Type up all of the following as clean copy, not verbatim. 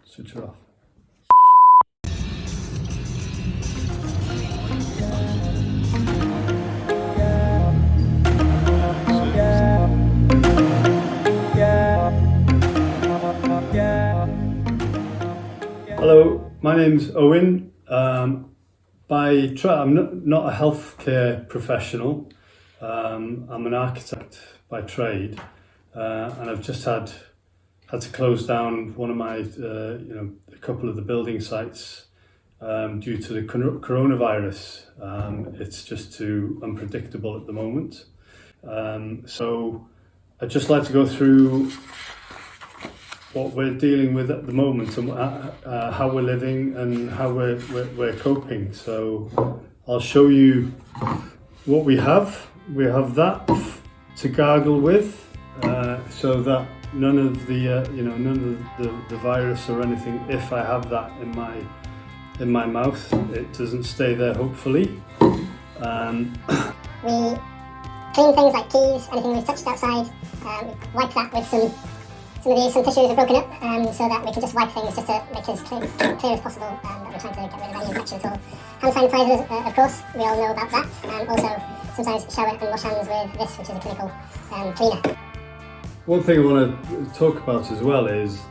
Switch it off. Hello, my name's Owen. I'm not a healthcare professional. I'm an architect by trade, and I've just had to close down one of my, a couple of the building sites due to the coronavirus. It's just too unpredictable at the moment. So I'd just like to go through what we're dealing with at the moment and how we're living and how we're coping. So I'll show you what we have. We have that to gargle with, so that none of the virus or anything, if I have that in my mouth, it doesn't stay there, hopefully. We clean things like keys, anything we've touched outside, wipe that with some tissues are broken up, so that we can just wipe things just to make it as clear as possible, that we're trying to get rid of any infection at all. Hand sanitizers, of course, we all know about that, and also sometimes shower and wash hands with this, which is a clinical cleaner. One thing I want to talk about as well is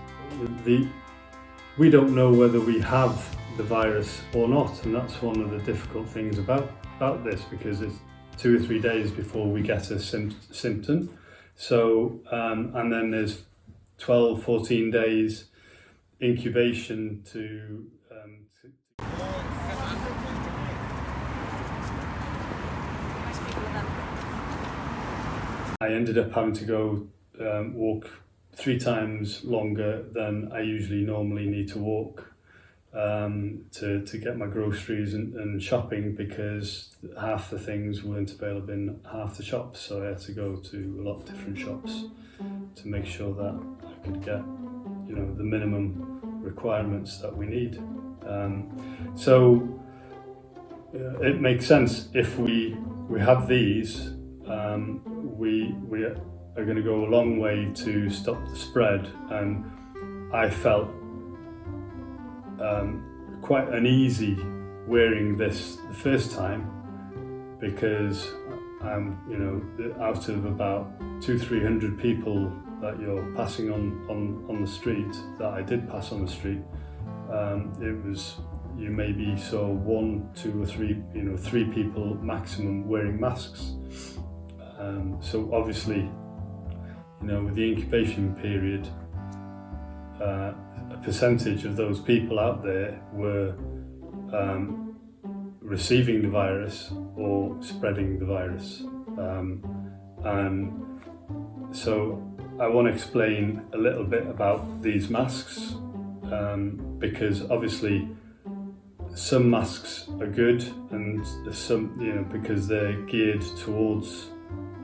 we don't know whether we have the virus or not, and that's one of the difficult things about this, because it's 2 or 3 days before we get a symptom. So, and then there's 12, 14 days incubation to I ended up having to go walk 3 times longer than I usually normally need to walk to get my groceries and shopping, because half the things weren't available in half the shops, so I had to go to a lot of different shops to make sure that I could get the minimum requirements that we need. So it makes sense if we have these. We are going to go a long way to stop the spread, and I felt quite uneasy wearing this the first time, because out of about 200-300 people that you're passing on the street, that I did pass on the street, it was, you maybe saw 1, 2 or 3, 3 people maximum wearing masks. So obviously, with the incubation period, a percentage of those people out there were receiving the virus or spreading the virus. And so I want to explain a little bit about these masks, because obviously some masks are good, and some, because they're geared towards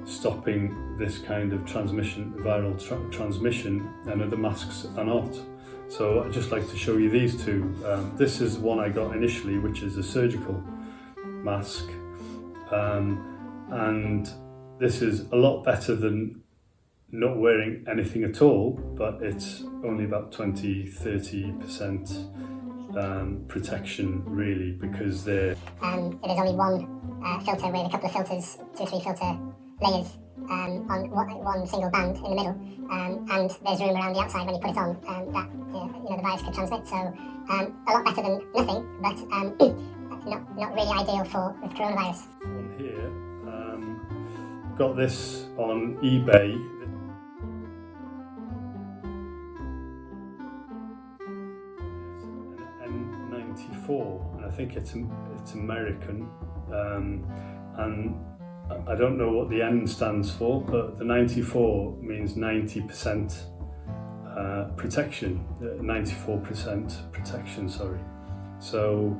stopping this kind of transmission, viral transmission, and other masks are not. So I'd just like to show you these two. This is one I got initially, which is a surgical mask, and this is a lot better than not wearing anything at all, but it's only about 20-30% protection really, because they're... It is only one filter with a couple of filters, 2 or 3 filter layers on one single band in the middle, and there's room around the outside when you put it on that the virus could transmit. So a lot better than nothing, but not really ideal with coronavirus. One here, got this on eBay. N94, and I think it's American, and I don't know what the N stands for, but the 94 means 90% protection, 94% protection, sorry. So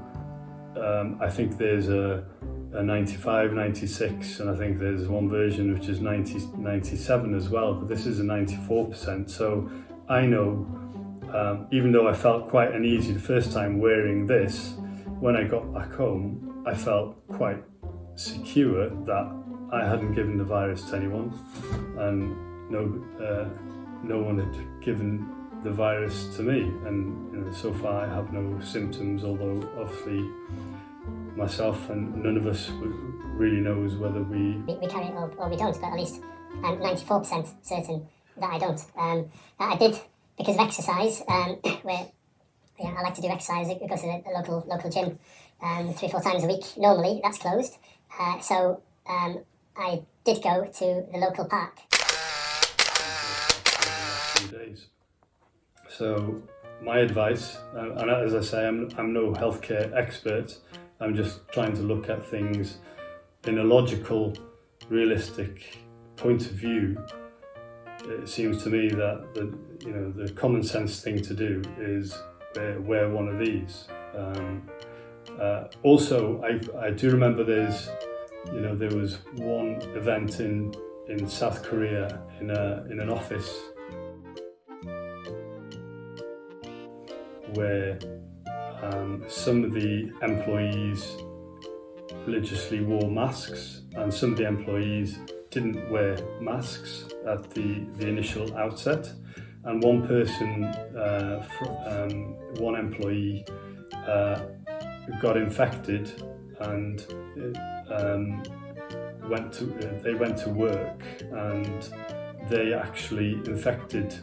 I think there's a 95, 96, and I think there's one version which is 97 as well, but this is a 94%. So I know, even though I felt quite uneasy the first time wearing this, when I got back home, I felt quite secure that I hadn't given the virus to anyone, and no one had given the virus to me, and so far I have no symptoms, although obviously myself and none of us really knows whether we carry it or we don't, but at least I'm 94% certain that I don't. That I did because of exercise, where I like to do exercise. I go to the local gym 3-4 times a week. Normally that's closed, so I did go to the local park. Days. So my advice, and as I say, I'm no healthcare expert. I'm just trying to look at things in a logical, realistic point of view. It seems to me that the common sense thing to do is wear one of these. Also, I do remember there was one event in South Korea in an office where some of the employees religiously wore masks and some of the employees didn't wear masks at the initial outset, and one employee got infected and they went to work and they actually infected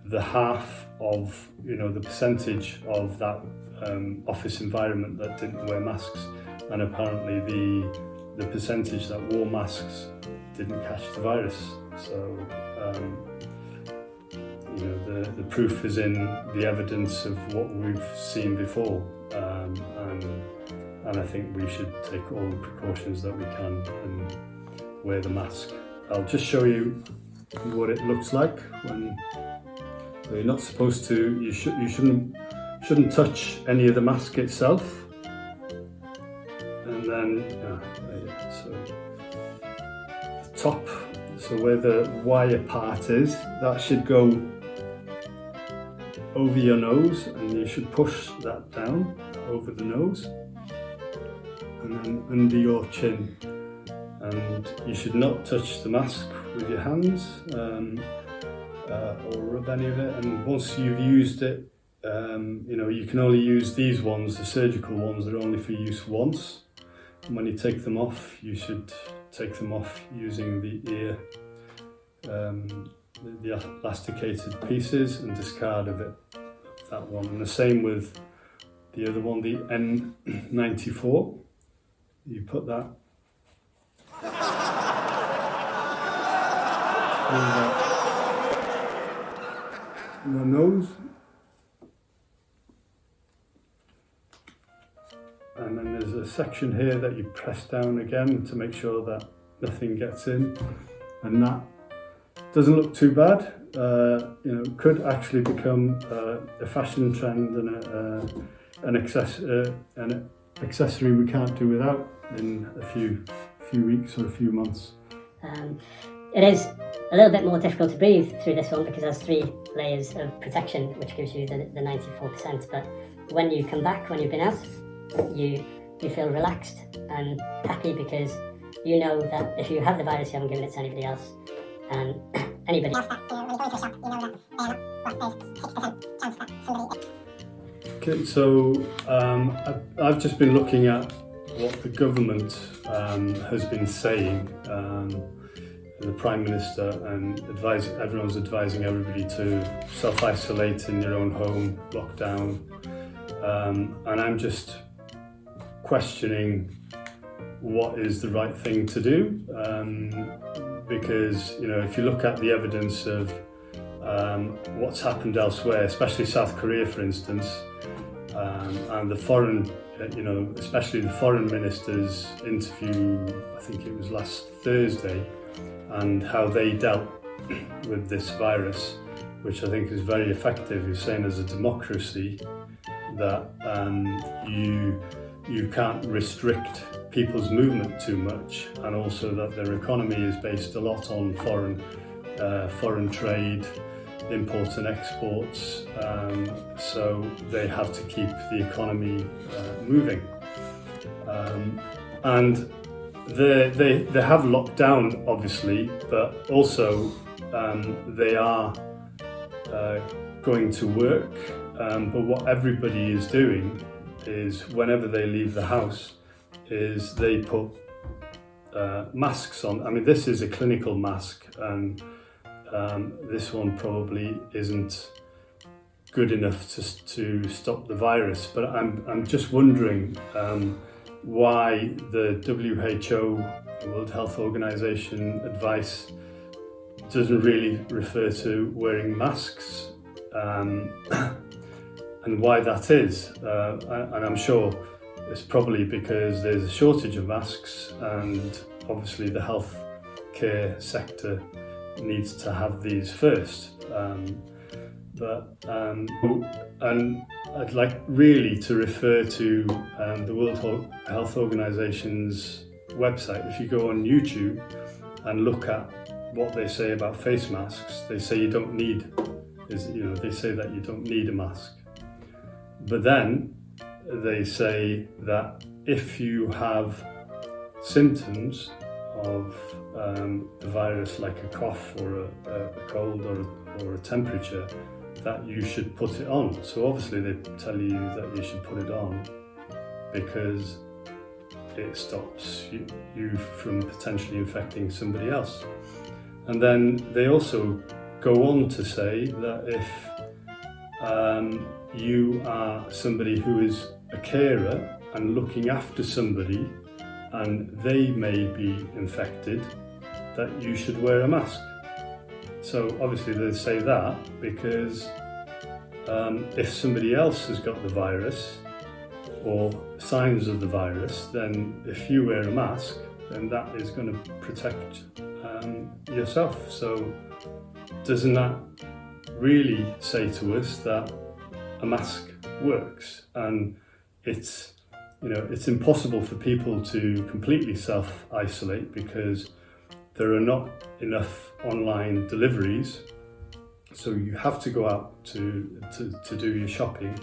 the half of the percentage of that office environment that didn't wear masks, and apparently the percentage that wore masks didn't catch the virus. So the proof is in the evidence of what we've seen before, and I think we should take all the precautions that we can and wear the mask. I'll just show you what it looks like when. So you're not supposed to. You shouldn't touch any of the mask itself. And then so the top. So where the wire part is, that should go over your nose, and you should push that down over the nose, and then under your chin. And you should not touch the mask with your hands. Or rub any of it, and once you've used it, you can only use these ones, the surgical ones. They're only for use once, and when you take them off, you should take them off using the ear, the elasticated pieces, and discard of it, that one. And the same with the other one, the N94. You put that in the nose, and then there's a section here that you press down again to make sure that nothing gets in, and that doesn't look too bad. Could actually become a fashion trend and an accessory we can't do without in a few weeks or a few months. It is a little bit more difficult to breathe through this one because it has 3 layers of protection, which gives you the 94%. But when you come back, when you've been out, you feel relaxed and happy because you know that if you have the virus, you haven't given it to anybody else. And anybody else that, when you go into a shop, you know that there's 6% chance that somebody. Okay, so I've just been looking at what the government has been saying. The Prime Minister and everyone's advising everybody to self-isolate in your own home, lockdown, and I'm just questioning what is the right thing to do, because if you look at the evidence of what's happened elsewhere, especially South Korea, for instance, and the foreign, especially the foreign minister's interview, I think it was last Thursday, and how they dealt with this virus, which I think is very effective. You're saying as a democracy that you can't restrict people's movement too much, and also that their economy is based a lot on foreign trade, imports and exports, so they have to keep the economy moving. And they have locked down, obviously, but also they are going to work, but what everybody is doing is whenever they leave the house is they put masks on. I mean, this is a clinical mask, and this one probably isn't good enough to stop the virus, but I'm just wondering why the WHO, the World Health Organization, advice doesn't really refer to wearing masks, and why that is. And I'm sure it's probably because there's a shortage of masks, and obviously the health care sector needs to have these first. And I'd like really to refer to the World Health Organization's website. If you go on YouTube and look at what they say about face masks, they say they say that you don't need a mask. But then they say that if you have symptoms of the virus, like a cough or a cold or a temperature, that you should put it on. So obviously they tell you that you should put it on because it stops you from potentially infecting somebody else. And then they also go on to say that if you are somebody who is a carer and looking after somebody and they may be infected, that you should wear a mask. So obviously they say that because if somebody else has got the virus or signs of the virus, then if you wear a mask, then that is going to protect yourself. So doesn't that really say to us that a mask works? And it's impossible for people to completely self-isolate because there are not enough online deliveries, so you have to go out to do your shopping,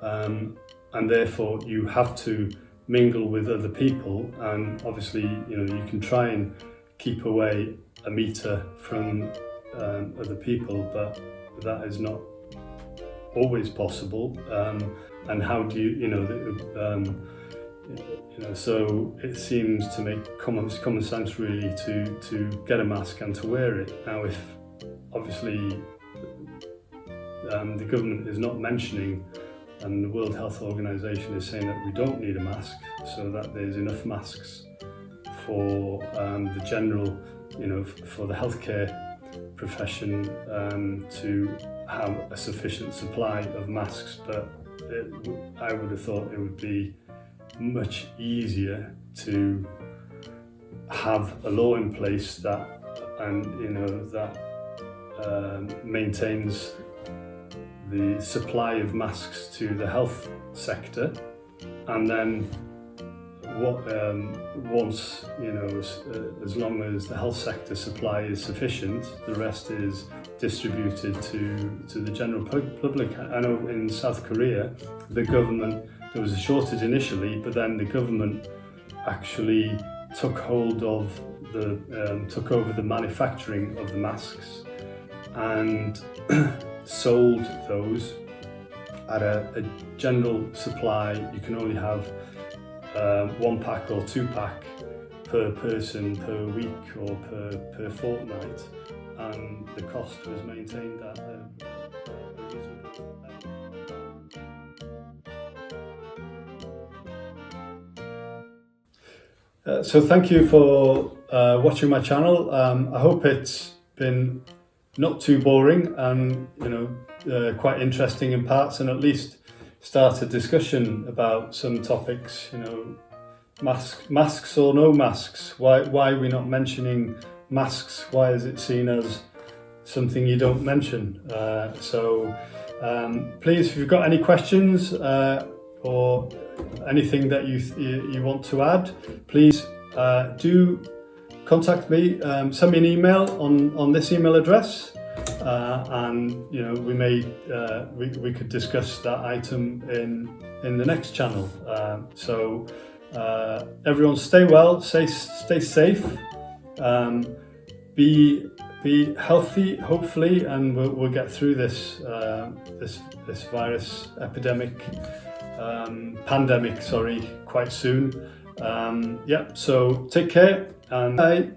and therefore you have to mingle with other people. And obviously, you can try and keep away a metre from other people, but that is not always possible. And how do so it seems to make common sense really to get a mask and to wear it. Now, if obviously the government is not mentioning, and the World Health Organization is saying that we don't need a mask, so that there's enough masks for the general, for the healthcare profession to have a sufficient supply of masks. But I would have thought it would be much easier to have a law in place that maintains the supply of masks to the health sector, and then once as long as the health sector supply is sufficient, the rest is distributed to the general public. I know in South Korea, there was a shortage initially, but then the government actually took over the manufacturing of the masks and sold those at a general supply. You can only have 1 pack or 2 pack per person per week or per fortnight, and the cost was maintained at a reasonable level. So thank you for watching my channel. I hope it's been not too boring and quite interesting in parts, and at least start a discussion about some topics. Masks or no masks. Why are we not mentioning masks? Why is it seen as something you don't mention? So please, if you've got any questions or anything that you want to add, please do contact me. Send me an email on this email address, and we may we could discuss that item in the next channel. So everyone, stay well, stay safe, be be healthy, hopefully, and we'll get through this this virus pandemic, sorry, quite soon. Yeah, so take care and bye.